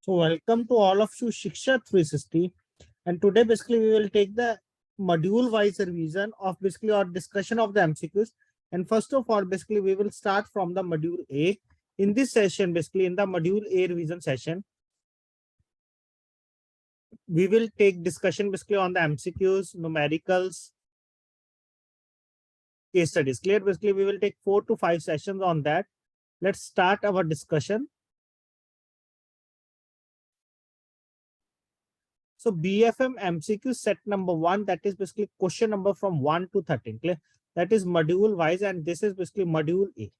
So welcome to all of you Shiksha 360, and today basically we will take the module wise revision of basically our discussion of the MCQs. And first of all, basically we will start from the module A. In this session, basically in the module A revision session, we will take discussion basically on the MCQs, numericals, case studies. Clear? Basically we will take 4 to 5 sessions on that. Let's start our discussion. So BFM MCQ set number 1, that is basically question number from 1 to 13. Clear? That is module wise, and this is basically module A.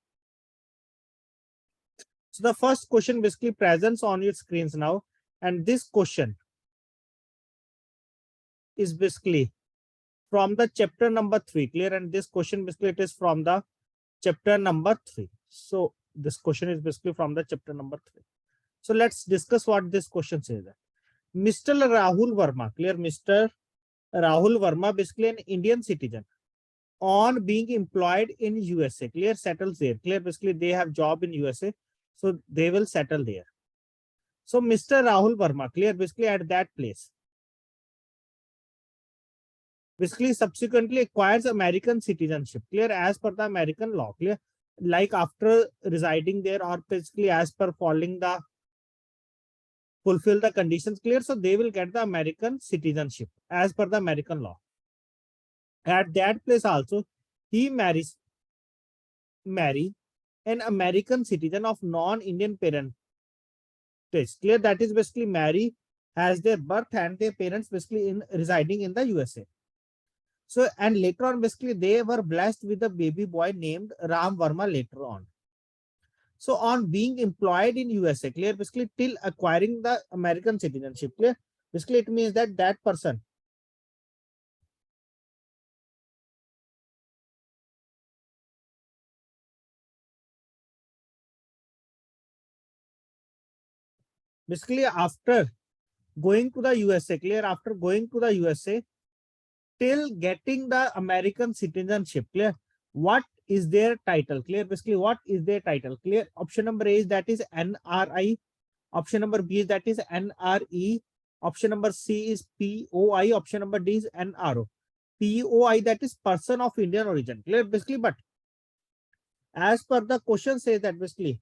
So the first question basically presents on your screens now, and this question is basically from the chapter number 3. Clear? And this question basically it is from the chapter number 3. So this question is basically from the chapter number 3. So let's discuss what this question says. Mr. Rahul Verma, clear? Mr. Rahul Verma, basically an Indian citizen, on being employed in USA, clear, settles there. Clear? Basically they have job in USA, so they will settle there. So Mr. Rahul Verma, clear, basically at that place, basically subsequently acquires American citizenship, clear, as per the American law, clear, like after residing there or basically as per following the fulfill the conditions, clear, so they will get the American citizenship as per the American law. At that place also, he marry an American citizen of non-Indian parentage. Clear? That is basically marry has their birth and their parents basically in residing in the USA. So, and later on, basically they were blessed with a baby boy named Ram Verma later on. So on being employed in USA, clear, basically till acquiring the American citizenship, clear, basically it means that that person basically after going to the USA, clear, after going to the USA till getting the American citizenship, clear, what is their title? Clear? Basically what is their title? Clear? Option number A is that is NRI. Option number B is that is NRE. Option number C is POI. Option number D is NRO. POI, that is person of Indian origin. Clear? Basically, but as per the question says that basically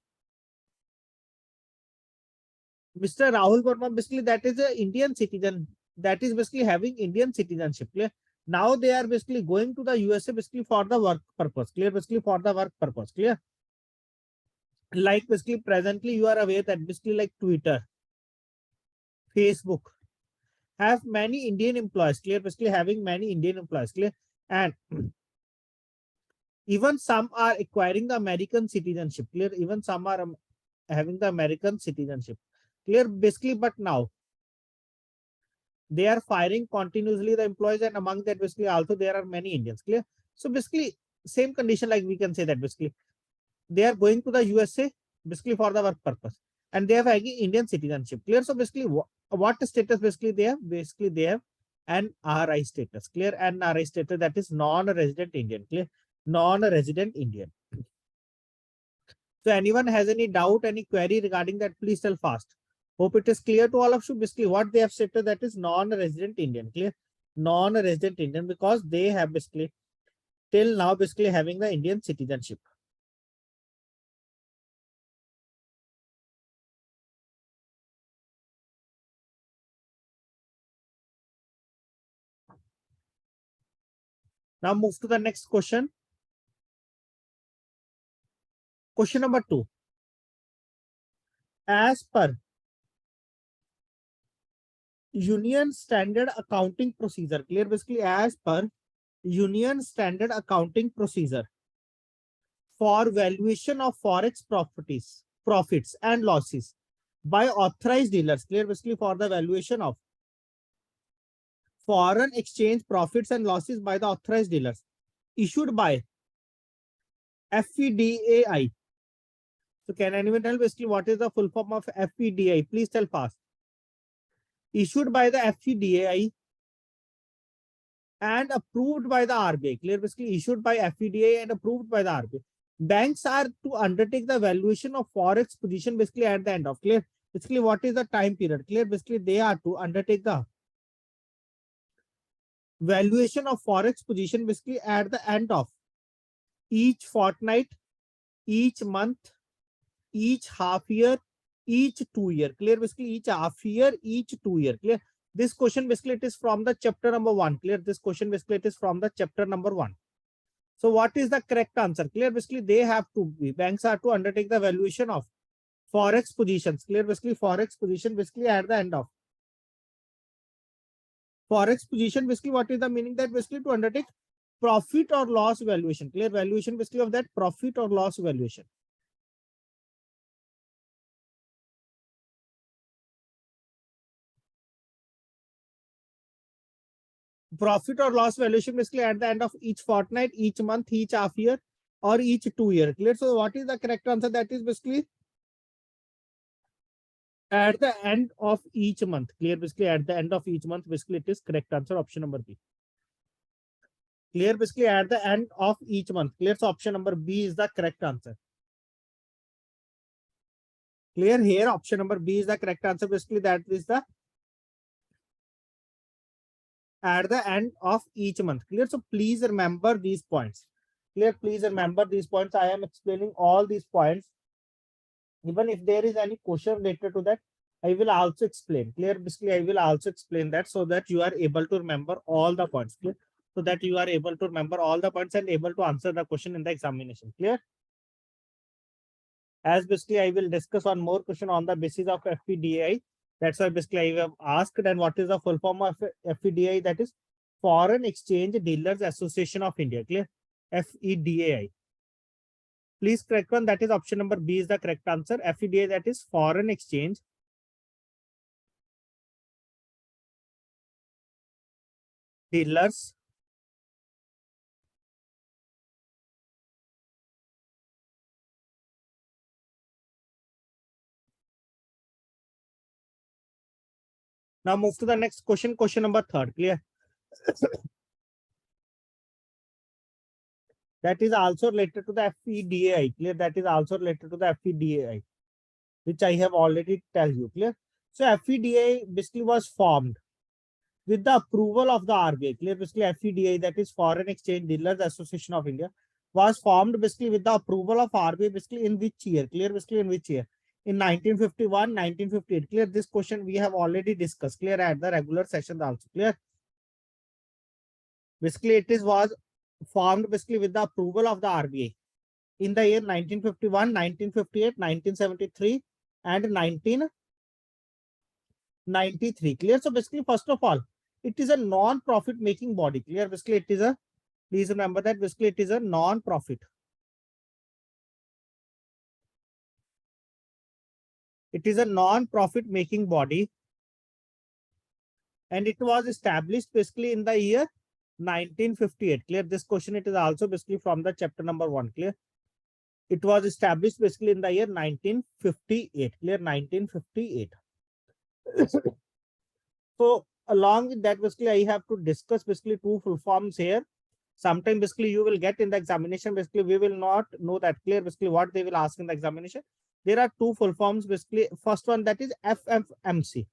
Mr. Rahul Verma, basically that is an Indian citizen, that is basically having Indian citizenship. Clear? Now they are basically going to the USA basically for the work purpose. Clear? Basically for the work purpose. Clear? Like basically presently you are aware that basically like Twitter, Facebook have many Indian employees. Clear? Basically having many Indian employees. Clear? And even some are acquiring the American citizenship. Clear? Even some are having the American citizenship. Clear? Basically, but now they are firing continuously the employees, and among that basically also there are many Indians. Clear? So basically same condition, like we can say that basically they are going to the USA basically for the work purpose, and they have Indian citizenship. Clear? So basically what status basically they have? Basically they have NRI status. Clear? NRI status, that is non-resident Indian. Clear? Non-resident Indian. So anyone has any doubt, any query regarding that, please tell fast. Hope it is clear to all of you. Basically what they have stated, that is non-resident Indian. Clear? Non-resident Indian, because they have basically till now basically having the Indian citizenship. Now move to the next question. Question number 2. As per Union Standard Accounting Procedure, clear, basically as per Union Standard Accounting Procedure for valuation of Forex profits and losses by authorized dealers, clear, basically for the valuation of foreign exchange profits and losses by the authorized dealers, issued by FEDAI. So can anyone tell basically what is the full form of FEDAI? Please tell fast. Issued by the FEDAI and approved by the RBI. Clear? Basically issued by FEDAI and approved by the RBI. Banks are to undertake the valuation of Forex position basically at the end of, clear, Basically, what is the time period? Clear? Basically, they are to undertake the valuation of forex position basically at the end of each fortnight, each month, each half year, each 2 year. Clear? Basically, each half year, each 2 year. Clear? This question basically it is from the chapter number 1. Clear? This question basically it is from the chapter number 1. So what is the correct answer? Clear? Basically, they have to be, banks are to undertake the valuation of forex positions. Clear? Basically, forex position basically at the end of forex position. Basically, what is the meaning? That basically to undertake profit or loss valuation. Clear? Valuation basically of that profit or loss valuation. Profit or loss valuation basically at the end of each fortnight, each month, each half year, or each 2 year. Clear? So what is the correct answer? That is basically at the end of each month. Clear? Basically at the end of each month, basically it is correct answer, option number B. Clear? Basically at the end of each month. Clear? So option number B is the correct answer. Clear? Here option number B is the correct answer. Basically that is the at the end of each month. Clear? So please remember these points. Clear? Please remember these points. I am explaining all these points. Even if there is any question related to that, I will also explain. Clear? Basically, I will also explain that so that you are able to remember all the points. Clear? So that you are able to remember all the points and able to answer the question in the examination. Clear? As basically, I will discuss on more question on the basis of FEDAI. That's why basically I have asked, and what is the full form of FEDAI? That is Foreign Exchange Dealers Association of India. Clear? FEDAI. Please correct one. That is option number B is the correct answer. FEDAI, that is Foreign Exchange Dealers Now move to the next question. Question number 3. Clear? That is also related to the FEDAI. Clear? That is also related to the FEDAI, which I have already tell you. Clear? So FEDAI basically was formed with the approval of the RBI. Clear? Basically FEDAI, that is Foreign Exchange Dealers Association of India, was formed basically with the approval of RBI. Basically in which year? Clear? Basically in which year? In 1951, 1958. Clear? This question we have already discussed. Clear? At the regular session also. Clear? Basically it was formed basically with the approval of the RBI in the year 1951, 1958, 1973, and 1993. Clear? So basically, first of all, it is a non-profit making body. Clear? Basically, it is a, please remember that basically it is a non-profit. It is a non-profit making body, and it was established basically in the year 1958. Clear? This question it is also basically from the chapter number 1. Clear? It was established basically in the year 1958. Clear? 1958. So along with that, basically I have to discuss basically two full forms here. Sometime basically you will get in the examination. Basically we will not know that. Clear? Basically what they will ask in the examination. There are two full forms basically. First one, that is FFMC.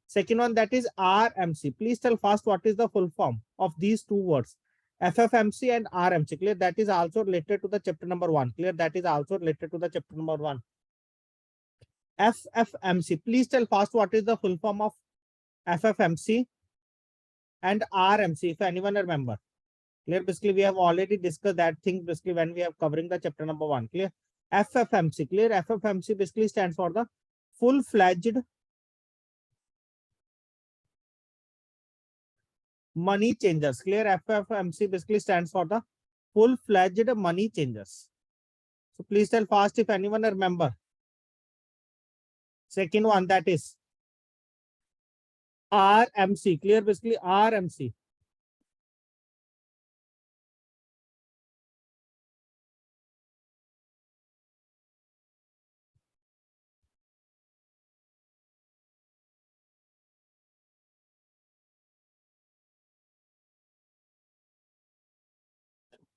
Second one, that is RMC. Please tell first what is the full form of these two words, FFMC and RMC. Clear? That is also related to the chapter number 1. Clear? That is also related to the chapter number 1. FFMC. Please tell first what is the full form of FFMC and RMC, if anyone remember. Clear? Basically we have already discussed that thing basically when we have covering the chapter number 1. Clear? FFMC. Clear? FFMC basically stands for the full-fledged money changers. Clear? FFMC basically stands for the full-fledged money changers. So please tell fast if anyone remember. Second one, that is RMC. Clear? Basically RMC.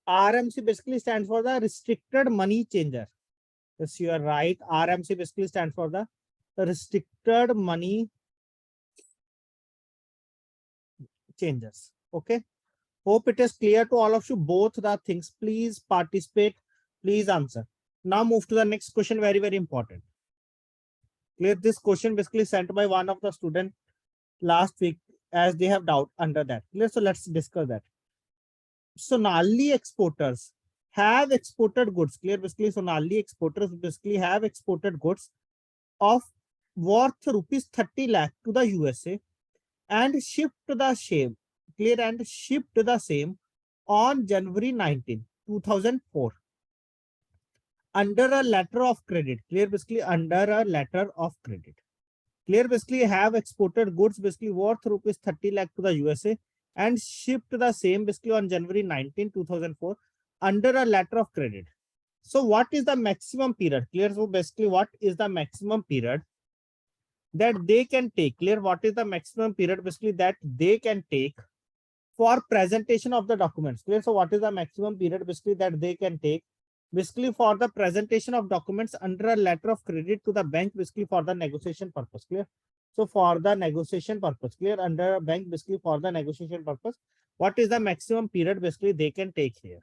RMC basically stands for the restricted money changer. Yes, you are right. RMC basically stands for the restricted money changes. Okay. Hope it is clear to all of you, both the things. Please participate. Please answer. Now move to the next question. Very, very important. Clear. This question basically sent by one of the student last week as they have doubt under that. Clear. So let's discuss that. Sonali exporters have exported goods. Clear. Basically, Sonali exporters basically have exported goods of worth rupees 30 lakh to the USA and shipped the same. Clear. And shipped the same on January 19, 2004 under a letter of credit. Clear. Basically, under a letter of credit. Clear. Basically, have exported goods basically worth rupees 30 lakh to the USA and shipped the same basically on January 19, 2004 under a letter of credit. So what is the maximum period? Clear. So basically, what is the maximum period that they can take? Clear. What is the maximum period basically that they can take for presentation of the documents? Clear. So what is the maximum period basically that they can take basically for the presentation of documents under a letter of credit to the bank basically for the negotiation purpose? Clear. So for the negotiation purpose, clear, under a bank basically for the negotiation purpose, what is the maximum period basically they can take here?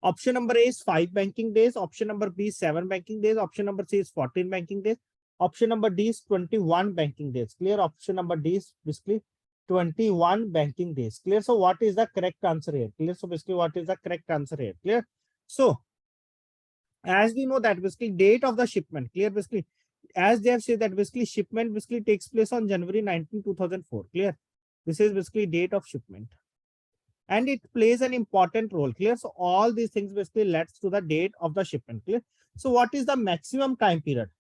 Option number A is 5 banking days. Option number B is 7 banking days. Option number C is 14 banking days. Option number D is 21 banking days. Clear. Option number D is basically 21 banking days. Clear. So what is the correct answer here? Clear. So basically what is the correct answer here? Clear. So as we know that basically date of the shipment. Clear. Basically as they have said that basically shipment basically takes place on January 19, 2004. Clear. This is basically date of shipment. And it plays an important role. Clear. So all these things basically leads to the date of the shipment. Clear. So what is the maximum time period?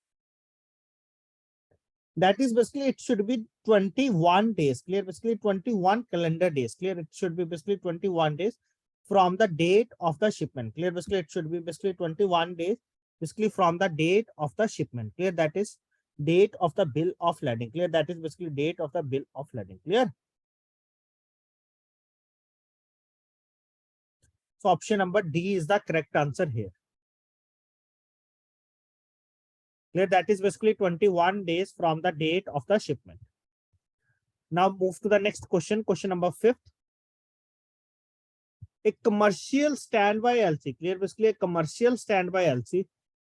That is basically it should be 21 days. Clear. Basically 21 calendar days. Clear. It should be basically 21 days from the date of the shipment. Clear. Basically it should be basically 21 days basically from the date of the shipment. Clear. That is date of the bill of lading. Clear. That is basically date of the bill of lading. Clear. So option number D is the correct answer here. Clear. That is basically 21 days from the date of the shipment. Now move to the next question. Question number 5. A commercial standby LC. Clear. Basically a commercial standby LC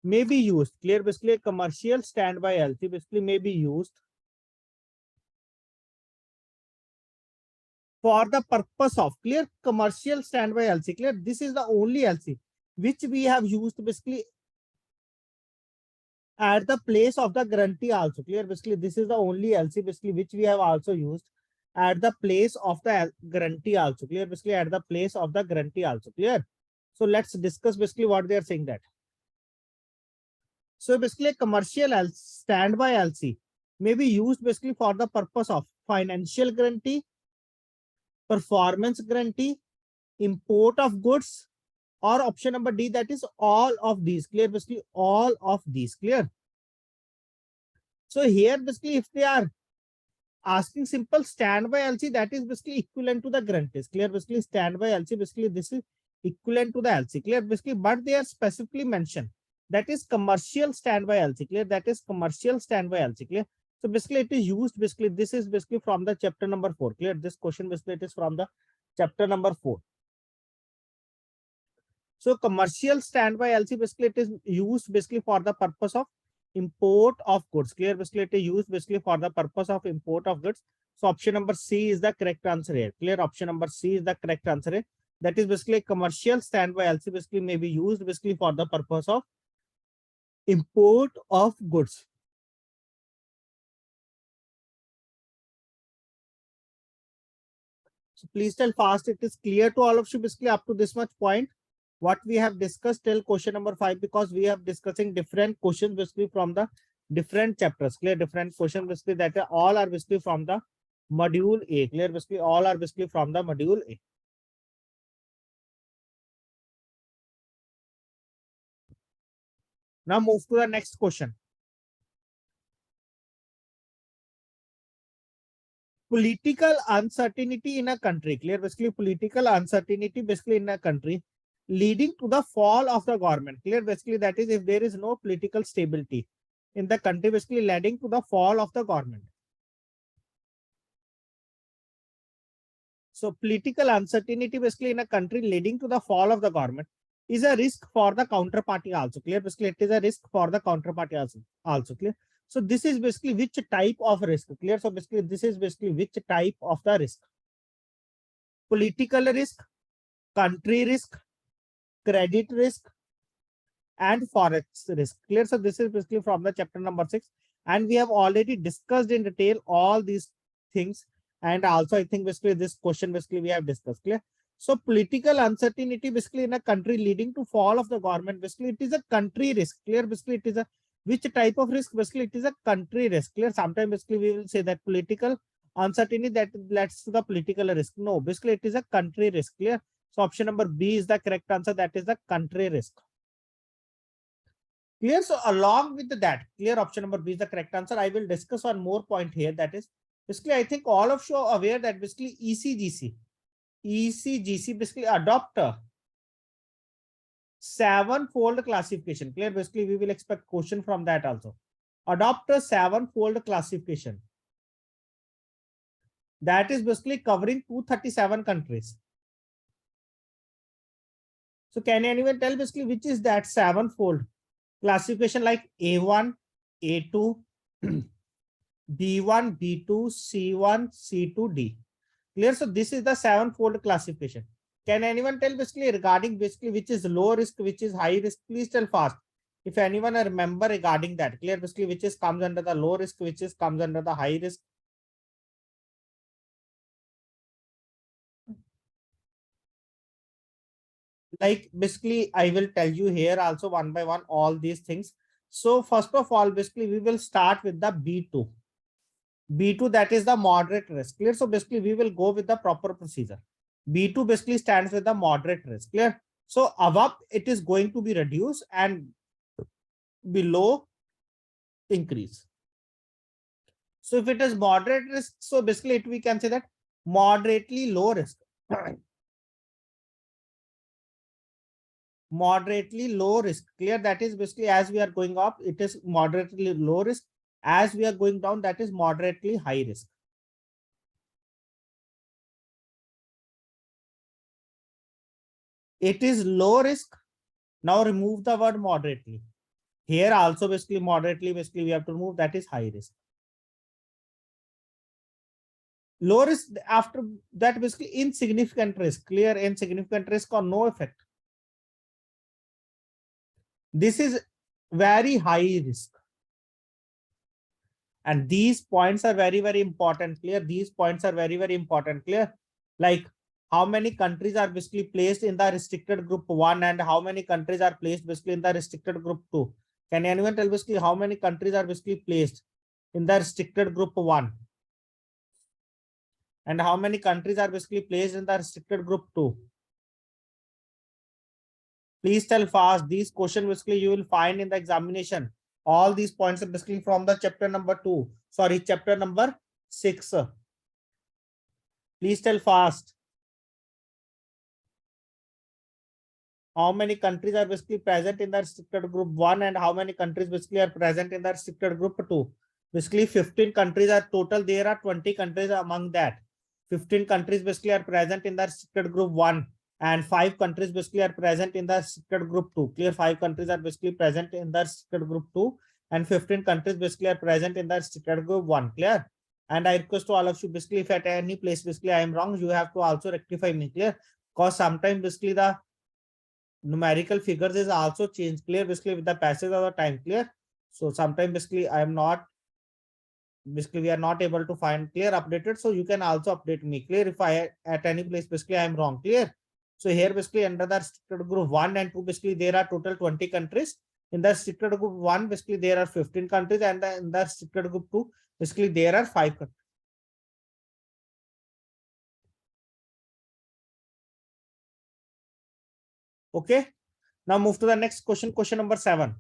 may be used. Clear. Basically a commercial standby LC basically may be used for the purpose of, clear, commercial standby LC. Clear. This is the only LC which we have used basically at the place of the guarantee also. Clear. Basically this is the only LC basically which we have also used at the place of the guarantee also. Clear. Basically at the place of the guarantee also. Clear. So let's discuss basically what they are saying that. So basically a commercial standby LC may be used basically for the purpose of financial guarantee, performance guarantee, import of goods, or option number D, that is all of these. Clear. Basically all of these. Clear. So here basically if they are asking simple standby LC, that is basically equivalent to the guarantees. Clear. Basically standby LC basically this is equivalent to the LC. Clear. Basically but they are specifically mentioned that is commercial standby LC. Clear. That is commercial standby LC. Clear. So basically it is used basically, this is basically from the chapter number 4. Clear. This question basically it is from the chapter number 4. So commercial standby LC basically it is used basically for the purpose of import of goods. Clear. Basically it is used basically for the purpose of import of goods. So option number C is the correct answer here. Clear. Option number C is the correct answer here. That is basically commercial standby LC basically may be used basically for the purpose of import of goods. So please tell fast. It is clear to all of you basically up to this much point what we have discussed till question number 5, because we have discussing different questions basically from the different chapters. Clear. Different questions basically that are all are basically from the module A. Clear. Basically all are basically from the module A. Now move to the next question. Political uncertainty in a country. Clear. Basically political uncertainty basically in a country leading to the fall of the government. Clear. Basically that is if there is no political stability, in the country basically leading to the fall of the government. So political uncertainty basically in a country leading to the fall of the government is a risk for the counterparty also. Clear? Basically, it is a risk for the counterparty also. Clear? So this is basically which type of risk. Clear? So basically, this is basically which type of the risk. Political risk, country risk, credit risk, and forex risk. Clear? So this is basically from the chapter number 6. And we have already discussed in detail all these things. And also, I think basically this question basically we have discussed. Clear? So political uncertainty basically in a country leading to fall of the government, basically it is a country risk. Clear? Basically it is a which type of risk? Basically it is a country risk. Clear? Sometimes basically we will say that political uncertainty that leads to the political risk. No, basically it is a country risk. Clear? So option number B is the correct answer. That is the country risk. Clear? So along with that, clear, option number B is the correct answer. I will discuss one more point here. That is basically, I think all of you are aware that basically ECGC basically adopt a 7-fold classification. Clear? Basically, we will expect question from that also. Adopt a 7-fold classification. That is basically covering 237 countries. So can anyone tell basically which is that 7-fold classification, like A1, A2, B1, B2, C1, C2, D. Clear? So this is the 7-fold classification. Can anyone tell basically regarding basically which is low risk, which is high risk? Please tell fast. If anyone remember regarding that, clear, basically which is comes under the low risk, which is comes under the high risk. Like basically, I will tell you here also one by one all these things. So first of all, basically we will start with the B2. B2, that is the moderate risk. Clear? So basically we will go with the proper procedure. B2 basically stands with the moderate risk. Clear? So above it is going to be reduced and below increase. So if it is moderate risk, so basically we can say that moderately low risk. Moderately low risk. Clear? That is basically as we are going up, it is moderately low risk. As we are going down, that is moderately high risk. It is low risk. Now remove the word moderately. Here also basically moderately basically we have to remove, that is high risk. Low risk, after that basically insignificant risk. Clear? Insignificant risk or no effect. This is very high risk. And these points are very, very important. Clear? These points are very, very important. Clear? Like how many countries are basically placed in the restricted group 1 and how many countries are placed basically in the restricted group 2. Can anyone tell basically how many countries are basically placed in the restricted group 1? And how many countries are basically placed in the restricted group 2? Please tell fast. These questions basically you will find in the examination. All these points are basically from the chapter number 2. Sorry, chapter number 6. Please tell fast. How many countries are basically present in the restricted group 1 and how many countries basically are present in the restricted group 2? Basically 15 countries are total. There are 20 countries among that. 15 countries basically are present in the restricted group 1 and 5 countries basically are present in the restricted group 2. Clear? 5 countries are basically present in the restricted group 2 and 15 countries basically are present in the restricted group 1. Clear? And I request to all of you basically if at any place basically I am wrong, you have to also rectify me. Clear? Because sometimes basically the numerical figures is also changed. Clear? Basically with the passage of the time. Clear? So sometimes basically I am not, basically we are not able to find clear updated. So you can also update me. Clear? If I at any place basically I am wrong. Clear? So here basically under the restricted group 1 and 2 basically there are total 20 countries. In the restricted group 1 basically there are 15 countries and in the restricted group 2 basically there are 5 countries. Okay. Now move to the next question. Question number 7.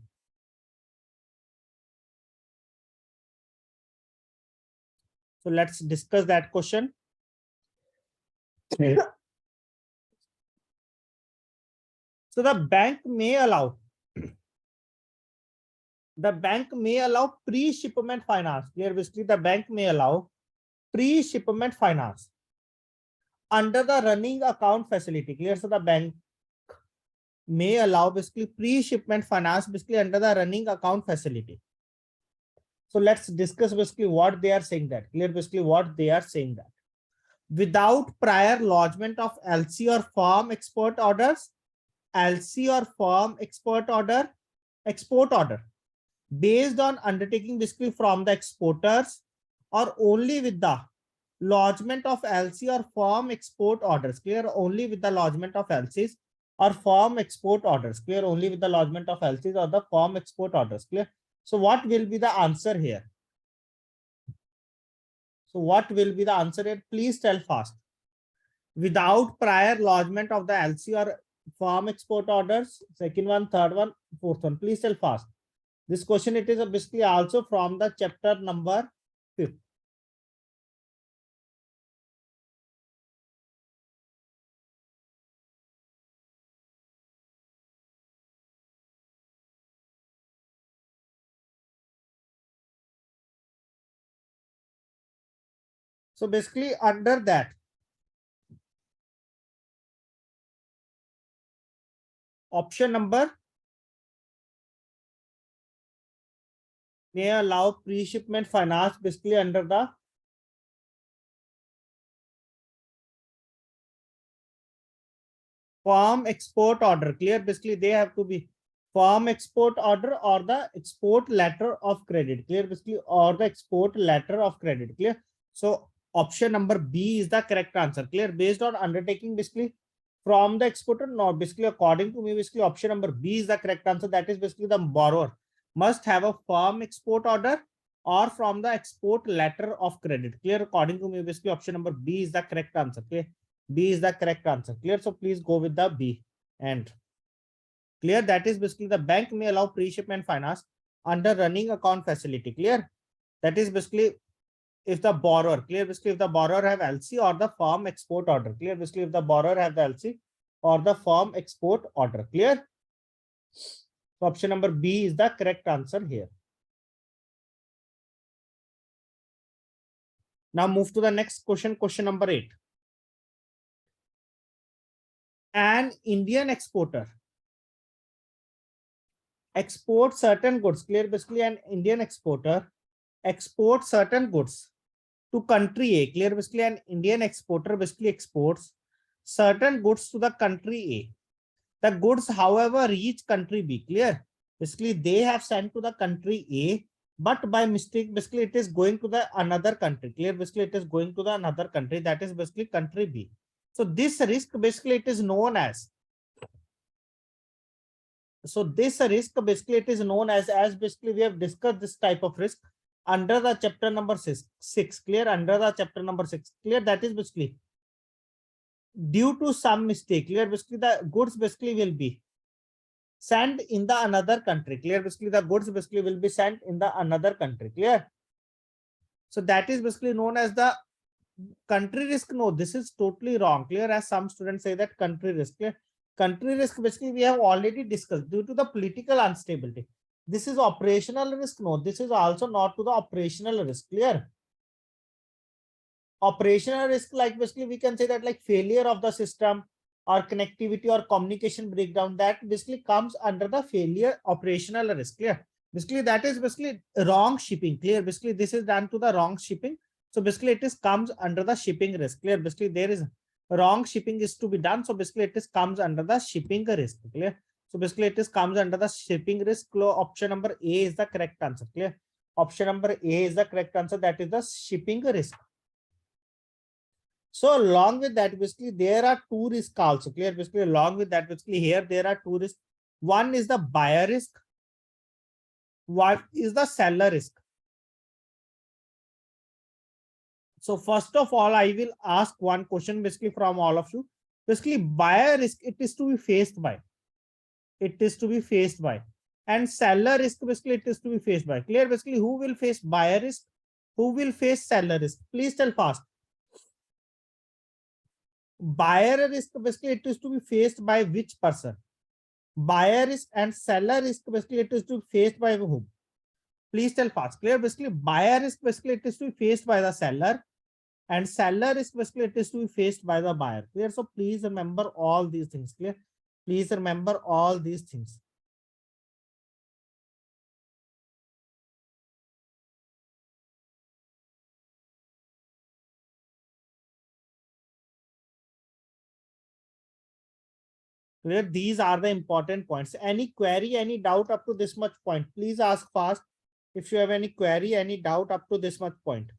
So let's discuss that question. So the bank may allow the bank may allow pre-shipment finance. Clear? Basically, the bank may allow pre-shipment finance under the running account facility. Clear? So the bank may allow basically pre-shipment finance basically under the running account facility. So let's discuss basically what they are saying that. Clear? Basically what they are saying that. Without prior lodgement of LC or firm export orders, LC or firm export order, based on undertaking basically from the exporters, or only with the lodgement of LC or firm export orders. Clear? Only with the lodgement of LCs or firm export orders. Clear? Only with the lodgement of LCs or the firm export orders. Clear? So what will be the answer here? So what will be the answer here? Please tell fast. Without prior lodgement of the LC or firm export orders. Second one, third one, fourth one. Please tell fast. This question, it is basically also from the chapter number 5. So basically under that, option number may allow pre-shipment finance basically under the firm export order. Clear? Basically they have to be firm export order or the export letter of credit. Clear? Basically, or the export letter of credit. Clear? So option number B is the correct answer. Clear? Based on undertaking basically from the exporter. No, basically according to me, basically option number B is the correct answer. That is basically the borrower must have a firm export order or from the export letter of credit. Clear? According to me, basically option number B is the correct answer. Okay, B is the correct answer. Clear? So please go with the B. And clear? That is basically the bank may allow pre-shipment finance under running account facility. Clear? That is basically if the borrower, clear? Basically if the borrower have LC or the firm export order. Clear? Basically if the borrower have the LC or the firm export order. Clear? So option number B is the correct answer here. Now move to the next question, question number 8. An Indian exporter export certain goods. Clear? Basically an Indian exporter export certain goods to country A. Clear? Basically an Indian exporter basically exports certain goods to the country A. The goods, however, reach country B. Clear? Basically they have sent to the country A, but by mistake basically it is going to the another country. Clear? Basically it is going to the another country, that is basically country B. So this risk basically it is known as, basically we have discussed this type of risk under the chapter number 6. Clear? Under the chapter number 6. Clear? That is basically due to some mistake. Clear? Basically the goods basically will be sent in the another country. Clear? Basically the goods basically will be sent in the another country. Clear? So that is basically known as the country risk. No, this is totally wrong. Clear? As some students say that country risk. Clear? Country risk basically we have already discussed due to the political instability. This is operational risk. No, this is also not to the operational risk. Clear? Operational risk, like basically we can say that like failure of the system or connectivity or communication breakdown, that basically comes under the failure operational risk. Clear? Basically that is basically wrong shipping. Clear? Basically this is done to the wrong shipping. So basically it is comes under the shipping risk. Clear? Basically there is wrong shipping is to be done. So basically it is comes under the shipping risk. Clear? So basically it is comes under the shipping risk. Option number A is the correct answer. Clear? Option number A is the correct answer. That is the shipping risk. So along with that, basically there are two risks also. Clear? Basically along with that, basically here there are two risks. One is the buyer risk. One is the seller risk. So first of all, I will ask one question basically from all of you. Basically buyer risk, it is to be faced by. It is to be faced by. And seller risk, basically it is to be faced by. Clear? Basically who will face buyer risk? Who will face seller risk? Please tell fast. Buyer risk, basically it is to be faced by which person? Buyer risk and seller risk, basically it is to be faced by whom? Please tell fast. Clear? Basically, buyer is basically it is to be faced by the seller, and seller is basically it is to be faced by the buyer. Clear? So please remember all these things. Clear? Please remember all these things. Clear? These are the important points. Any query, any doubt up to this much point, please ask fast. If you have any query, any doubt up to this much point.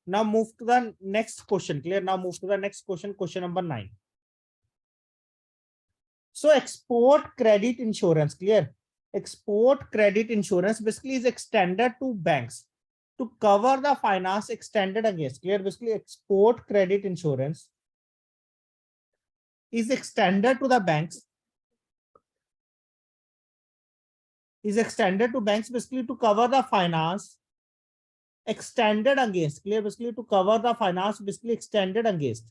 Now move to the next question. Clear? Now move to the next question, question number 9. So export credit insurance, clear? Export credit insurance basically is extended to banks to cover the finance extended against, clear? Basically export credit insurance is extended to the banks, basically to cover the finance extended against, clear? Basically to cover the finance basically extended against.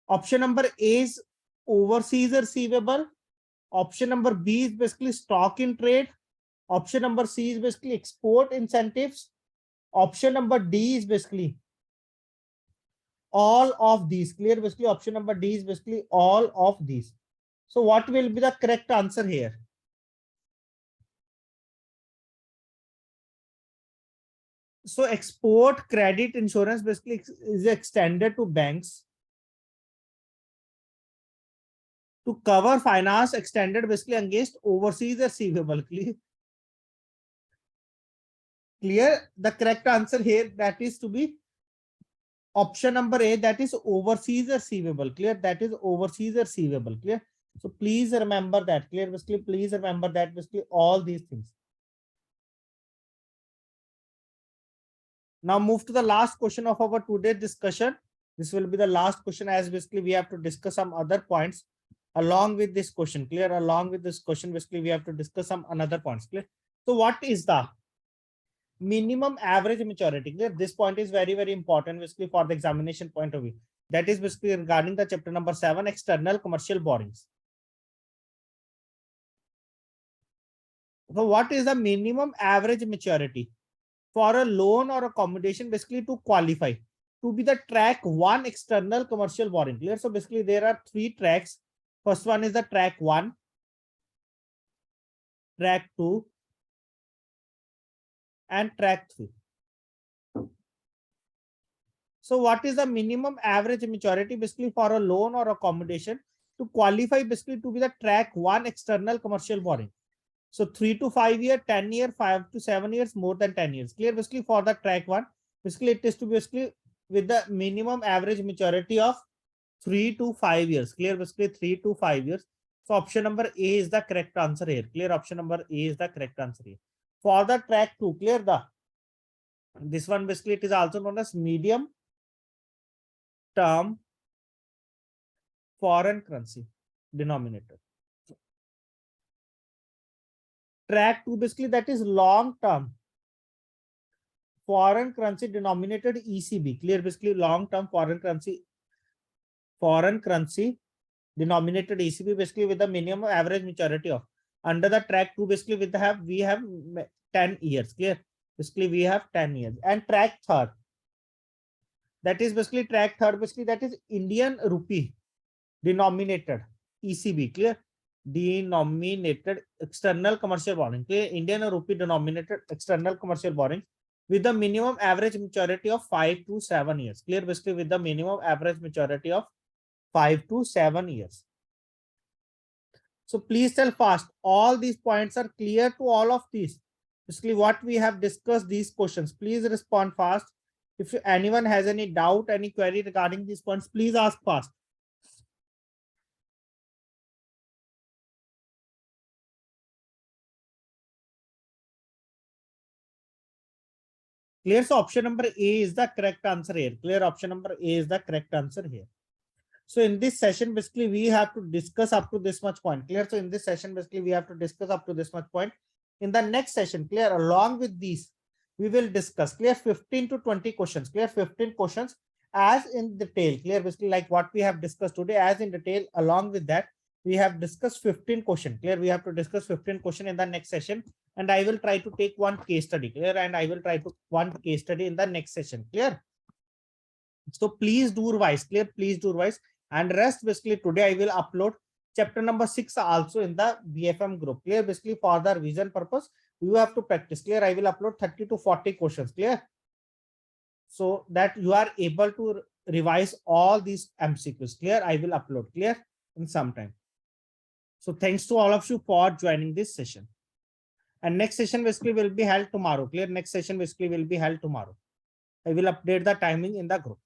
Option number A is overseas receivable. Option number B is basically stock in trade. Option number C is basically export incentives. Option number D is basically all of these, clear? Basically option number D is basically all of these. So what will be the correct answer here? So export credit insurance basically is extended to banks to cover finance extended basically against overseas receivable. Clear? The correct answer here, that is to be option number A, that is overseas receivable. Clear? That is overseas receivable. Clear? So please remember that. Clear? Basically, please remember that basically all these things. Now move to the last question of our today's discussion. This will be the last question, as basically we have to discuss some other points along with this question. Clear? Along with this question, basically we have to discuss some another points. Clear? So what is the minimum average maturity? Clear? This point is very, very important basically for the examination point of view. That is basically regarding the chapter number 7, external commercial borrowings. So what is the minimum average maturity for a loan or accommodation basically to qualify to be the track 1 external commercial borrowing? Clear? So basically there are 3 tracks. First one is the track 1, track 2, and track 3. So what is the minimum average maturity basically for a loan or accommodation to qualify basically to be the track 1 external commercial borrowing? So 3 to 5 year, 10 year, 5 to 7 years, more than 10 years. Clear? Basically for the track 1, basically it is to be basically with the minimum average maturity of 3 to 5 years. Clear? Basically 3 to 5 years. So option number A is the correct answer here. Clear? Option number A is the correct answer here. For the track 2, clear? This one basically it is also known as medium term foreign currency denominator. Track 2 basically that is long term foreign currency denominated ECB. Clear? Basically long term foreign currency denominated ECB basically with the minimum average maturity of under the track 2 basically we have 10 years. Clear? Basically we have 10 years. And track 3, that is basically track 3 basically that is Indian rupee denominated ECB. Clear? Denominated external commercial borrowing. Clear? Indian rupee denominated external commercial borrowing with the minimum average maturity of 5 to 7 years. Clear? Basically with the minimum average maturity of 5 to 7 years. So please tell fast. All these points are clear to all of these. Basically what we have discussed these questions. Please respond fast. If anyone has any doubt, any query regarding these points, please ask fast. Clear? So option number A is the correct answer here. Clear? Option number A is the correct answer here. So in this session, basically we have to discuss up to this much point. Clear? So in this session, basically we have to discuss up to this much point. In the next session, clear, along with these, we will discuss clear 15 to 20 questions. Clear? 15 questions as in detail. Clear? Basically like what we have discussed today as in detail. Along with that, we have discussed 15 question. Clear? We have to discuss 15 question in the next session, and I will try to take one case study. Clear? And I will try to one case study in the next session. Clear? So please do revise. Clear? Please do revise. And rest basically today I will upload chapter number 6 also in the BFM group. Clear? Basically for the revision purpose, you have to practice. Clear? I will upload 30 to 40 questions. Clear? So that you are able to revise all these MCQs. Clear? I will upload. Clear? In some time. So thanks to all of you for joining this session. And next session basically will be held tomorrow. Clear? Next session basically will be held tomorrow. I will update the timing in the group.